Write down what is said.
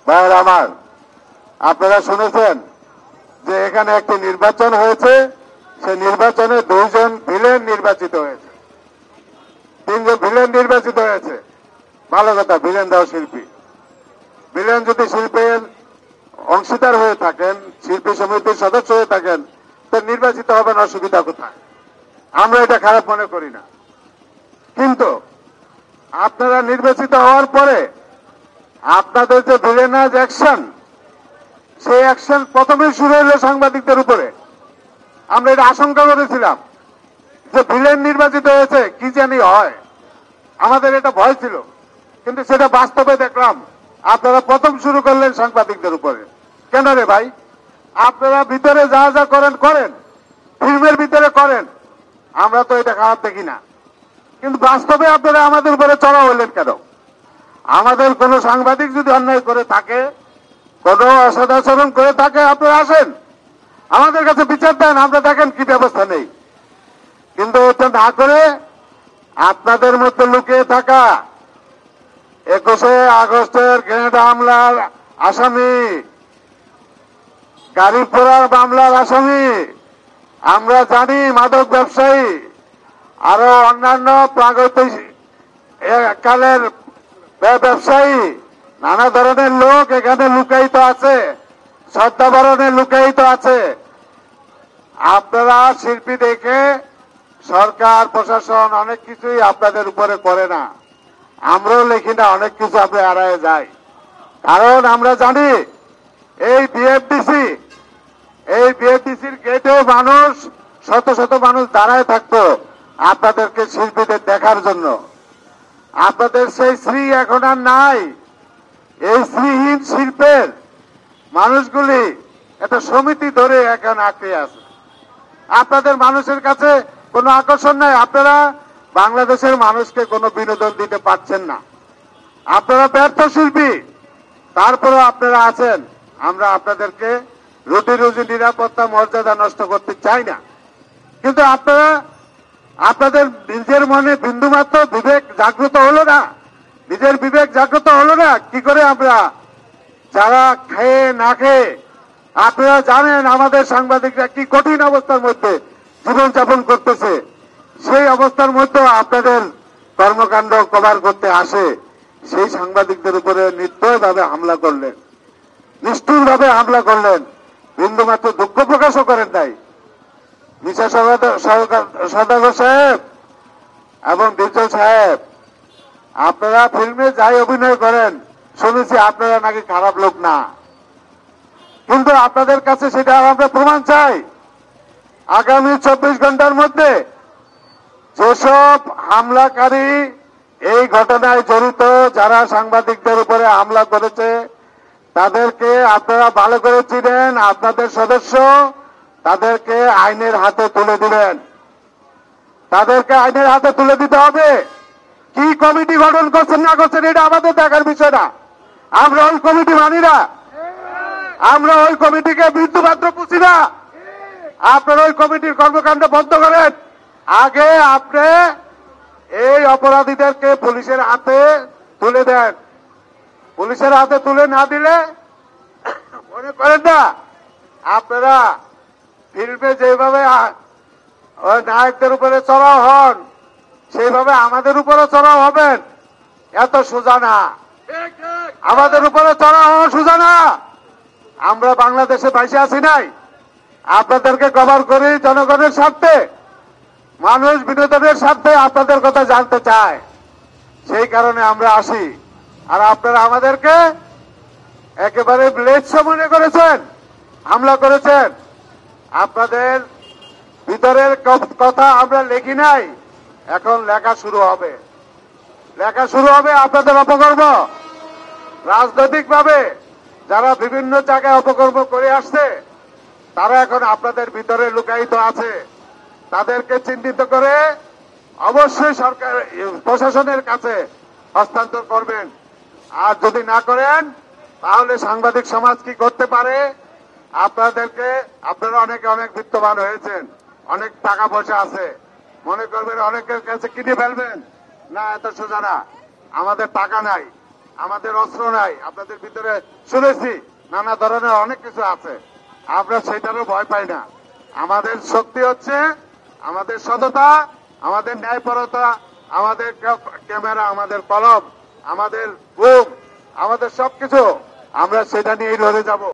ভাইয়েরা আমার, আপনারা শুনেছেন যে এখানে একটি নির্বাচন হয়েছে, সেই নির্বাচনে 2 জন ভিলেন নির্বাচিত হয়েছে, 3 জন ভিলেন নির্বাচিত হয়েছে। ভালো কথা, ভিলেন দাও শিল্পী। ভিলেন যদি শিল্পের অংশীদার হয়ে থাকেন, শিল্পী সমিতির সদস্য হয়ে থাকেন, তো নির্বাচিত হবেন, অসুবিধা কোথায়? আমরা এটা খারাপ মনে করি না। কিন্তু আপনারা নির্বাচিত হওয়ার পরে আপনাদের যে ভিলেনাইজ অ্যাকশন, সেই অ্যাকশন প্রথমে শুরু হলো সাংবাদিকদের উপরে। আমরা এটা আশঙ্কা করেছিলাম যে ভিলেন নির্বাচিত হয়েছে, কি জানি হয়, আমাদের এটা ভয় ছিল। কিন্তু সেটা বাস্তবে দেখলাম আপনারা প্রথম শুরু করলেন সাংবাদিকদের উপরে। কেন রে ভাই? আপনারা ভিতরে যা যা করেন করেন, ফিল্মের ভিতরে করেন, আমরা তো এটা খারাপ দেখি না। কিন্তু বাস্তবে আপনারা আমাদের উপরে চড়া হলেন কেন? আমাদের কোন সাংবাদিক যদি অন্যায় করে থাকে, কোন অসদাচরণ করে থাকে, আপনারা আসেন আমাদের কাছে বিচার দেন, আমরা দেখেন কি ব্যবস্থা নেই। কিন্তু এটা না করে আপনাদের মধ্যে লুকিয়ে থাকা 21শে আগস্টের গ্রেনেড হামলার আসামি, গাড়ি পোড়ার মামলার আসামি, আমরা জানি মাদক ব্যবসায়ী, আরো অন্যান্য প্রাগতিক কালের ব্যবসায়ী, নানা ধরনের লোক এখানে লুকায়িত আছে, শ্রদ্ধাবরণে লুকায়িত আছে। আপনারা শিল্পী দেখে সরকার প্রশাসন অনেক কিছুই আপনাদের উপরে করে না, আমরাও লিখি না, অনেক কিছু আমরা এড়ায় যাই। কারণ আমরা জানি এই বিএফডিসির গেটেও মানুষ, শত শত মানুষ দাঁড়ায় থাকতো আপনাদেরকে শিল্পীদের দেখার জন্য। আপনাদের সেই শ্রী এখন আর নাই। এই শ্রীহীন শিল্পের মানুষগুলি একটা সমিতি ধরে এখন আঁকড়ে আছে। আপনাদের মানুষের কাছে কোনো আকর্ষণ নাই। আপনারা বাংলাদেশের মানুষকে কোনো বিনোদন দিতে পারছেন না। আপনারা ব্যর্থ শিল্পী, তারপরেও আপনারা আছেন। আমরা আপনাদেরকে রুটি রুজি, নিরাপত্তা, মর্যাদা নষ্ট করতে চাই না। কিন্তু আপনারা, আপনাদের নিজের মনে বিন্দুমাত্র বিবেক জাগ্রত হলো না। নিজের বিবেক জাগ্রত হলো না কি করে? আমরা যারা খেয়ে না খেয়ে, আপনারা জানেন আমাদের সাংবাদিকরা কি কঠিন অবস্থার মধ্যে জীবনযাপন করতেছে, সেই অবস্থার মধ্যে আপনাদের কর্মকাণ্ড কভার করতে আসে, সেই সাংবাদিকদের উপরে নির্দয়ভাবে হামলা করলেন, নিষ্ঠুরভাবে হামলা করলেন, বিন্দুমাত্র দুঃখ প্রকাশও করেন নাই। মিশা সওদাগর সাহেব এবং ডিজল সাহেব, আপনারা ফিল্মে যাই অভিনয় করেন, শুনেছি আপনারা নাকি খারাপ লোক না। কিন্তু আপনাদের কাছে সেটা আমরা প্রমাণ চাই। আগামী 24 ঘন্টার মধ্যে যেসব হামলাকারী, এই ঘটনায় জড়িত যারা সাংবাদিকদের উপরে হামলা করেছে, তাদেরকে আপনারা ভালো করে চিনেন, আপনাদের সদস্য, তাদেরকে আইনের হাতে তুলে দিবেন। তাদেরকে আইনের হাতে তুলে দিতে হবে। কি কমিটি গঠন করছেন না করছেন এটা আমাদের দেখার বিষয় না। আমরা ওই কমিটি মানি না, আমরা ওই কমিটিকে বিন্দুমাত্র বুঝি না। আপনারা ওই কমিটির কর্মকাণ্ড বন্ধ করেন। আগে আপনি এই অপরাধীদেরকে পুলিশের হাতে তুলে দেন। পুলিশের হাতে তুলে না দিলে মনে করেন না আপনারা ফিল্মে যেভাবে ওই নায়কদের উপরে চড়াও হন, সেইভাবে আমাদের উপরে চড়াও হবেন। এত সোজা না, আমাদের উপরে চড়াও হওয়া সোজা না। আমরা বাংলাদেশে বাইসে আছি নাই, আপনাদেরকে কভার করি জনগণের স্বার্থে, মানুষ বিনোদনের স্বার্থে আপনাদের কথা জানতে চায়, সেই কারণে আমরা আসি। আর আপনারা আমাদেরকে একেবারে ম্লেচ্ছ মনে করেছেন, হামলা করেছেন। আপনাদের ভিতরের কথা আমরা লিখি নাই, এখন লেখা শুরু হবে। লেখা শুরু হবে আপনাদের অপকর্ম। রাজনৈতিকভাবে যারা বিভিন্ন জায়গায় অপকর্ম করে আসছে, তারা এখন আপনাদের ভিতরে লুকায়িত আছে। তাদেরকে চিহ্নিত করে অবশ্যই সরকার, প্রশাসনের কাছে হস্তান্তর করবেন। আর যদি না করেন তাহলে সাংবাদিক সমাজ কি করতে পারে? আপনাদেরকে, আপনারা অনেকে অনেক বিত্তবান হয়েছেন, অনেক টাকা পয়সা আছে, মনে করবেন অনেকের কাছে কিনে ফেলবেন। না, এত সোজা না। আমাদের টাকা নাই, আমাদের অস্ত্র নাই, আপনাদের ভিতরে শুনেছি নানা ধরনের অনেক কিছু আছে, আমরা সেটারও ভয় পাই না। আমাদের শক্তি হচ্ছে আমাদের সততা, আমাদের ন্যায়পরতা, আমাদের ক্যামেরা, আমাদের কলম, আমাদের বুক, আমাদের সবকিছু, আমরা সেটা নিয়েই লড়ে যাব।